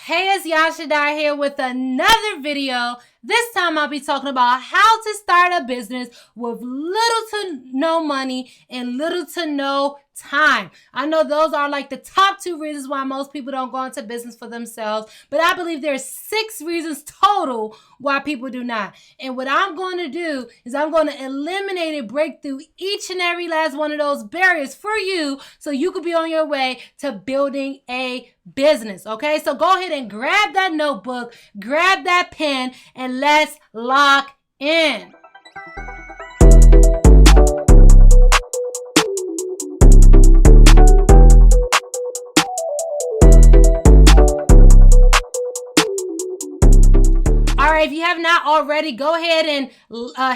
Hey, it's Yashadai here with another video. This time I'll be talking about how to start a business with little to no money and little to no time. I know those are like the top 2 reasons why most people don't go into business for themselves, but I believe there's 6 reasons total why people do not. And what I'm going to do is I'm going to eliminate and break through each and every last one of those barriers for you so you could be on your way to building a business. Okay, so go ahead and grab that notebook, grab that pen, and let's lock in. All right, if you have not already, go ahead and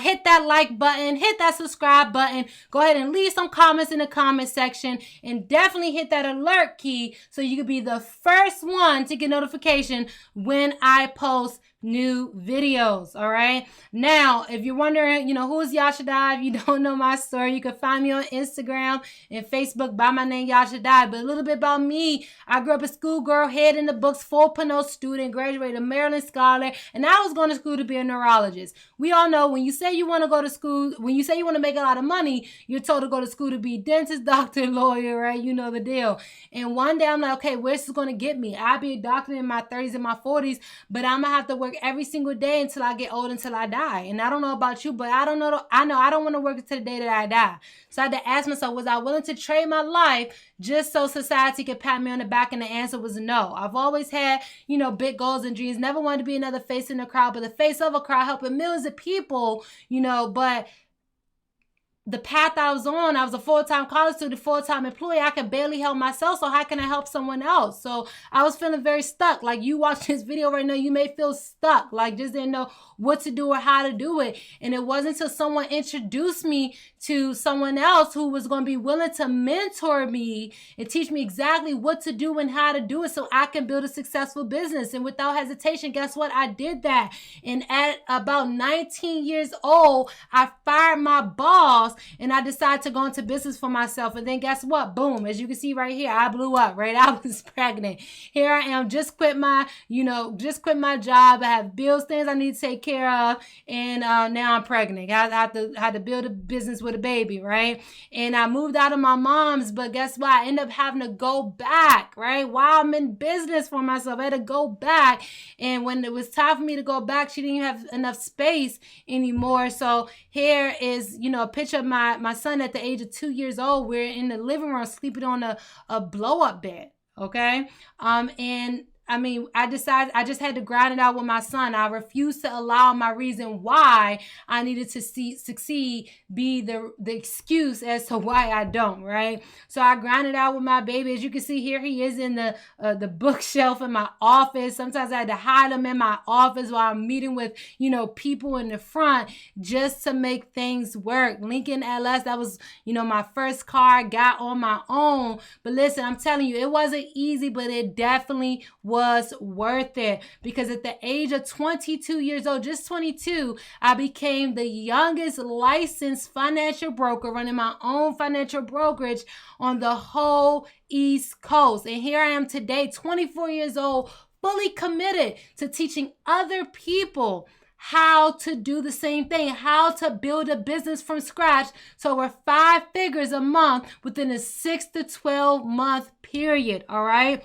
hit that like button, hit that subscribe button, go ahead and leave some comments in the comment section, and definitely hit that alert key so you can be the first one to get notification when I post new videos. All right, now if you're wondering, who is Yashadai, if you don't know my story, you can find me on Instagram and Facebook by my name, Yashadai. But a little bit about me: I grew up a schoolgirl, head in the books, 4.0 student, graduated Maryland scholar, and I was going to school to be a neurologist. We all know when you say you want to go to school, when you say you want to make a lot of money, you're told to go to school to be dentist, doctor, lawyer, right? You know the deal. And one day I'm like, okay, where's this going to get me? I'll be a doctor in my 30s and my 40s, but I'm going to have to work every single day until I get old, until I die. And I don't know about you, but I know I don't want to work until the day that I die. So I had to ask myself, was I willing to trade my life just so society could pat me on the back? And the answer was no. I've always had, big goals and dreams. Never wanted to be another face in the crowd, but the face of a crowd, helping millions of people, but the path I was on, I was a full-time college student, full-time employee. I could barely help myself, so how can I help someone else? So I was feeling very stuck. Like, you watch this video right now, you may feel stuck, like just didn't know what to do or how to do it. And it wasn't until someone introduced me to someone else who was going to be willing to mentor me and teach me exactly what to do and how to do it so I can build a successful business. And without hesitation, guess what? I did that. And at about 19 years old, I fired my boss and I decided to go into business for myself. And then guess what? Boom. As you can see right here, I blew up, right? I was pregnant. Here I am, just quit my job. I have bills, things I need to take care of. And now I'm pregnant. I had to build a business with a baby, right? And I moved out of my mom's, but guess what? I ended up having to go back, right? While I'm in business for myself, I had to go back. And when it was time for me to go back, she didn't have enough space anymore. So here is, a picture of my son at the age of 2 years old. We're in the living room sleeping on a blow-up bed, okay? And I decided I just had to grind it out with my son. I refused to allow my reason why I needed to succeed be the excuse as to why I don't, right? So I grinded out with my baby. As you can see here, he is in the bookshelf in my office. Sometimes I had to hide him in my office while I'm meeting with, people in the front just to make things work. Lincoln LS, that was, my first car I got on my own. But listen, I'm telling you, it wasn't easy, but it definitely was worth it, because at the age of 22 years old, just 22, I became the youngest licensed financial broker running my own financial brokerage on the whole East Coast. And here I am today, 24 years old, fully committed to teaching other people how to do the same thing, how to build a business from scratch so we're 5 figures a month within a 6 to 12 month period. All right.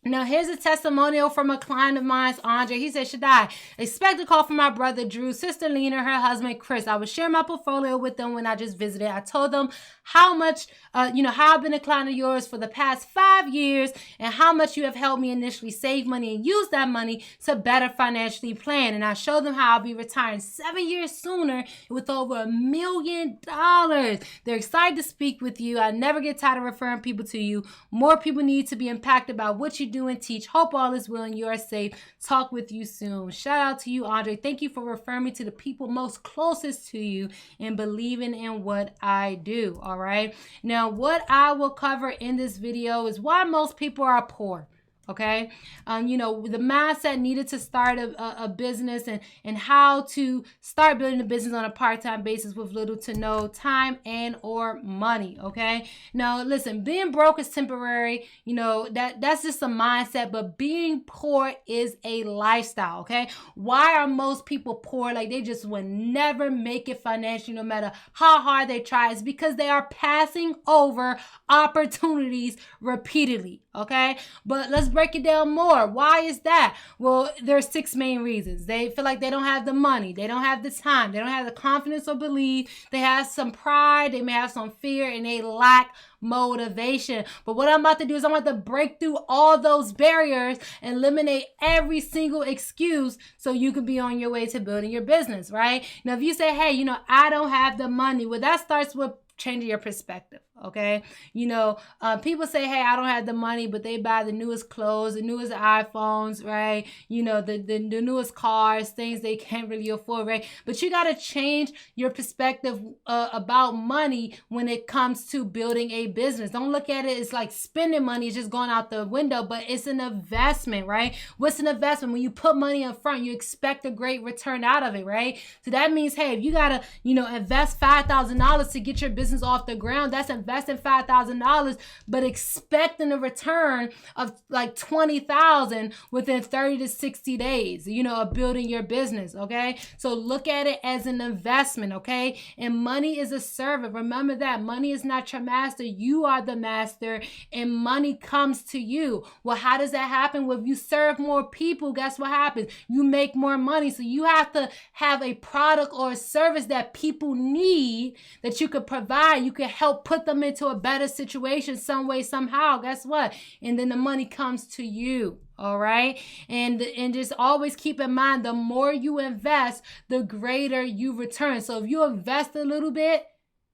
Now, here's a testimonial from a client of mine, Andre. He said, Shadai, expect a call from my brother, Drew, sister Lena, her husband, Chris. I was sharing my portfolio with them when I just visited. I told them how much, how I've been a client of yours for the past 5 years and how much you have helped me initially save money and use that money to better financially plan. And I showed them how I'll be retiring 7 years sooner with over $1 million. They're excited to speak with you. I never get tired of referring people to you. More people need to be impacted by what you do and teach. Hope all is well and you are safe. Talk with you soon. Shout out to you, Andre. Thank you for referring me to the people most closest to you and believing in what I do. All right. Now, what I will cover in this video is why most people are poor. Okay. The mindset needed to start a business and how to start building a business on a part-time basis with little to no time and or money. Okay. Now, listen, being broke is temporary. That's just a mindset, but being poor is a lifestyle. Okay. Why are most people poor? Like they just would never make it financially, no matter how hard they try. It's because they are passing over opportunities repeatedly. Okay. But let's break it down more. Why is that? Well, there's 6 main reasons. They feel like they don't have the money. They don't have the time. They don't have the confidence or belief. They have some pride. They may have some fear, and they lack motivation. But what I'm about to do is I'm about to break through all those barriers and eliminate every single excuse so you can be on your way to building your business, right? Now, if you say, hey, I don't have the money, well, that starts with changing your perspective. Okay. People say, hey, I don't have the money, but they buy the newest clothes, the newest iPhones, right? The newest cars, things they can't really afford, right? But you got to change your perspective about money when it comes to building a business. Don't look at it as like spending money is just going out the window, but it's an investment, right? What's an investment? When you put money in front, you expect a great return out of it, right? So that means, hey, if you got to, invest $5,000 to get your business off the ground, that's investing $5,000, but expecting a return of like $20,000 within 30 to 60 days, of building your business. Okay. So look at it as an investment. Okay. And money is a servant. Remember that money is not your master. You are the master and money comes to you. Well, how does that happen? Well, if you serve more people, guess what happens? You make more money. So you have to have a product or a service that people need that you could provide. You could help put them into a better situation some way, somehow. Guess what? And then the money comes to you. All right. And just always keep in mind, the more you invest, the greater you return. So if you invest a little bit,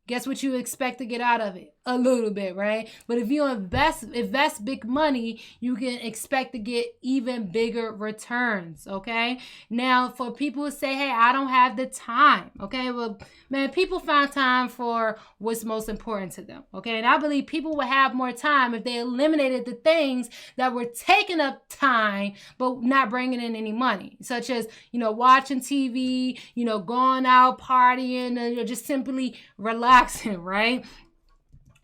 guess what you expect to get out of it? A little bit, right? But if you invest big money, you can expect to get even bigger returns, okay? Now, for people who say, hey, I don't have the time, okay? Well, man, people find time for what's most important to them, okay? And I believe people would have more time if they eliminated the things that were taking up time, but not bringing in any money, such as, watching TV, going out partying, just simply relaxing, right?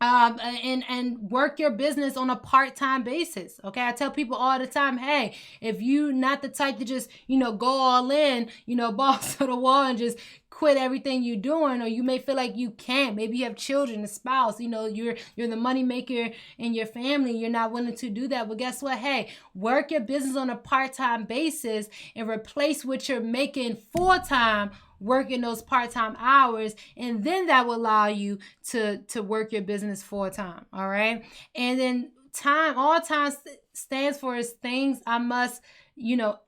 And work your business on a part-time basis. Okay. I tell people all the time, hey, if you not the type to just, go all in, balls to the wall and just quit everything you're doing, or you may feel like you can't. Maybe you have children, a spouse, you're the money maker in your family. You're not willing to do that. But guess what? Hey, work your business on a part-time basis and replace what you're making full-time working those part-time hours, and then that will allow you to work your business full-time. All right. And then all time stands for is things I must,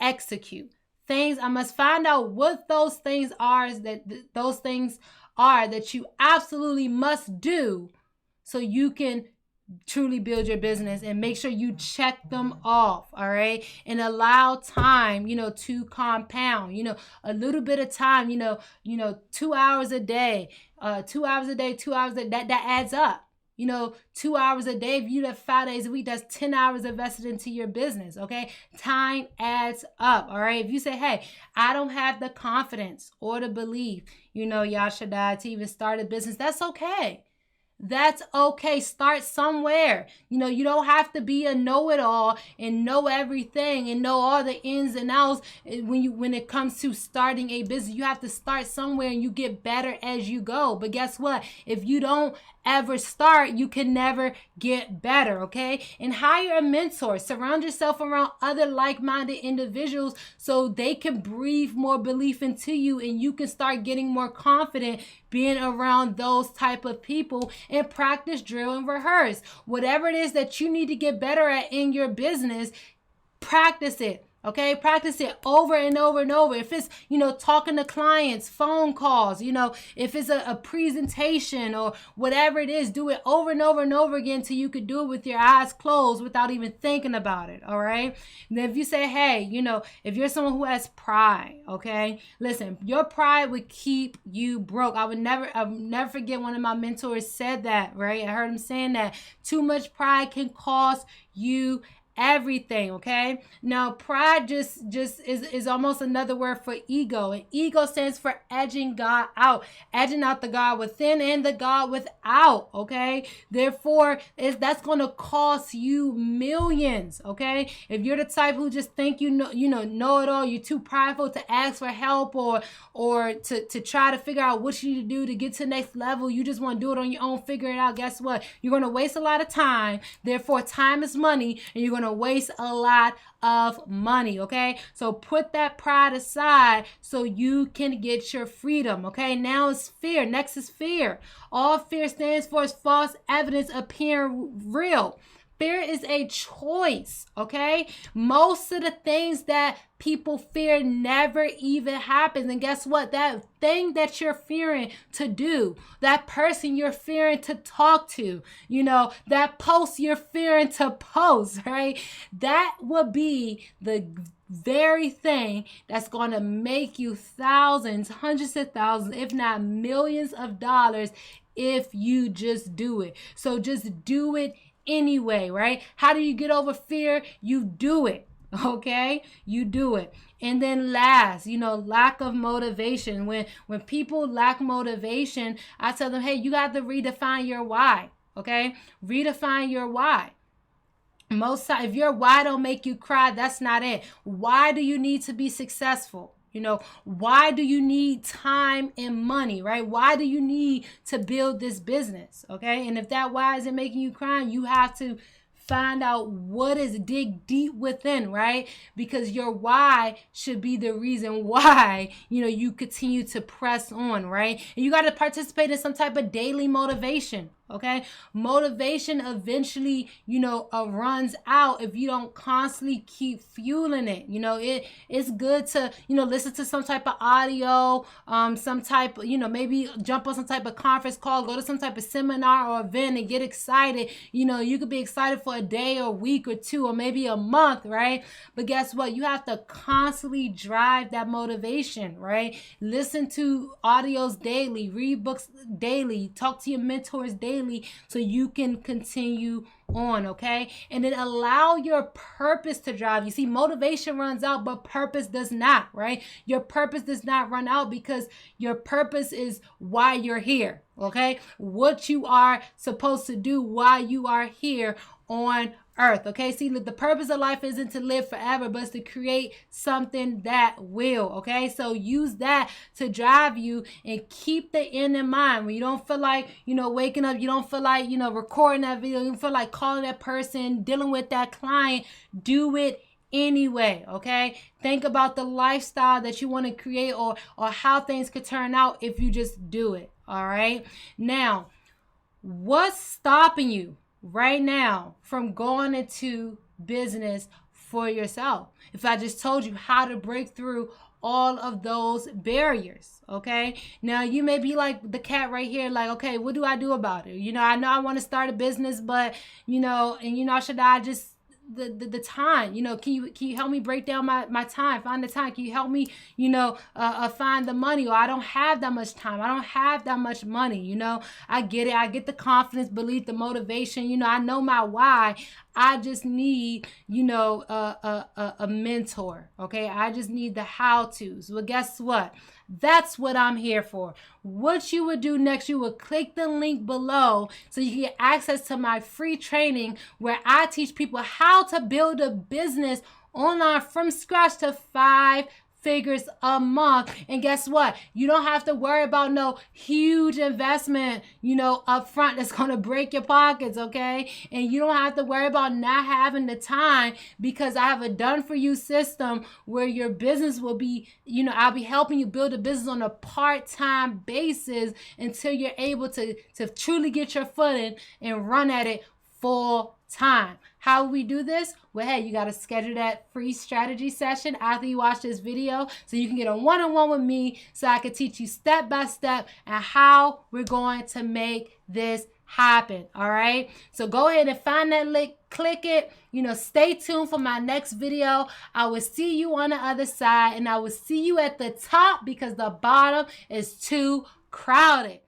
execute. Things I must find out what those things are that you absolutely must do so you can truly build your business, and make sure you check them off. All right. And allow time, to compound, a little bit of time, 2 hours a day, 2 hours a day, 2 hours that adds up. 2 hours a day, if you have 5 days a week, that's 10 hours invested into your business. Okay. Time adds up. All right. If you say, hey, I don't have the confidence or the belief, Yashadai, to even start a business, that's okay. That's okay. Start somewhere. You don't have to be a know-it-all and know everything and know all the ins and outs when it comes to starting a business. You have to start somewhere and you get better as you go. But guess what? If you don't ever start, you can never get better, okay? And hire a mentor. Surround yourself around other like-minded individuals so they can breathe more belief into you and you can start getting more confident being around those type of people, and practice, drill, and rehearse. Whatever it is that you need to get better at in your business, practice it. Okay, practice it over and over and over. If it's, talking to clients, phone calls, if it's a presentation or whatever it is, do it over and over and over again till you could do it with your eyes closed without even thinking about it. All right. And then if you say, hey, if you're someone who has pride, okay, listen, your pride would keep you broke. I'll never forget one of my mentors said that, right? I heard him saying that too much pride can cost you everything. Okay, now pride just is almost another word for ego, and ego stands for edging God out, edging out the God within and the God without. Okay, therefore that's going to cost you millions. Okay, if you're the type who just think you know it all, you're too prideful to ask for help or to try to figure out what you need to do to get to the next level, you just want to do it on your own, figure it out. Guess what? You're going to waste a lot of time. Therefore, time is money, and you're going to waste a lot of money. Okay, so put that pride aside so you can get your freedom. Okay, now it's fear. Next is fear. All fear stands for is false evidence appearing real. Fear is a choice, okay? Most of the things that people fear never even happens. And guess what? That thing that you're fearing to do, that person you're fearing to talk to, that post you're fearing to post, right? That will be the very thing that's going to make you thousands, hundreds of thousands, if not millions of dollars if you just do it. So just do it anyway, right? How do you get over fear? You do it. Okay, you do it. And then last, lack of motivation. When people lack motivation, I tell them, hey, you got to redefine your why. Okay, redefine your why. Most times, if your why don't make you cry, that's not it. Why do you need to be successful? Why do you need time and money, right? Why do you need to build this business? Okay, and if that why isn't making you cry, you have to find out what is, dig deep within, right? Because your why should be the reason why, you continue to press on, right? And you got to participate in some type of daily motivation. Okay, motivation eventually, runs out if you don't constantly keep fueling it. It's good to, listen to some type of audio, some type, maybe jump on some type of conference call, go to some type of seminar or event and get excited. You could be excited for a day or a week or two or maybe a month, right? But guess what? You have to constantly drive that motivation, right? Listen to audios daily, read books daily, talk to your mentors daily, so you can continue on, okay? And then allow your purpose to drive you. See, motivation runs out, but purpose does not, right? Your purpose does not run out because your purpose is why you're here, okay? What you are supposed to do while you are here on earth, okay? See, the purpose of life isn't to live forever, but it's to create something that will, okay? So use that to drive you and keep the end in mind. When you don't feel like, waking up, you don't feel like, recording that video, you don't feel like calling that person, dealing with that client, do it anyway, okay? Think about the lifestyle that you want to create or how things could turn out if you just do it, all right? Now, what's stopping you right now from going into business for yourself? If I just told you how to break through all of those barriers, okay? Now you may be like the cat right here, like, okay, what do I do about it? I know I want to start a business, but should I just the time, can you help me break down my time, find the time? Can you help me, find the money? Or I don't have that much time. I don't have that much money. I get it. I get the confidence, belief, the motivation. I know my why. I just need, a mentor. Okay. I just need the how-tos. Well, guess what? That's what I'm here for. What you would do next, you would click the link below so you can get access to my free training where I teach people how to build a business online from scratch to 5 figures a month. And guess what? You don't have to worry about no huge investment, up front that's going to break your pockets, okay? And you don't have to worry about not having the time because I have a done for you system where your business will be, I'll be helping you build a business on a part-time basis until you're able to truly get your foot in and run at it full time. How we do this? Well, hey, you got to schedule that free strategy session after you watch this video so you can get a one-on-one with me so I can teach you step by step and how we're going to make this happen. All right. So go ahead and find that link, click it, stay tuned for my next video. I will see you on the other side and I will see you at the top because the bottom is too crowded.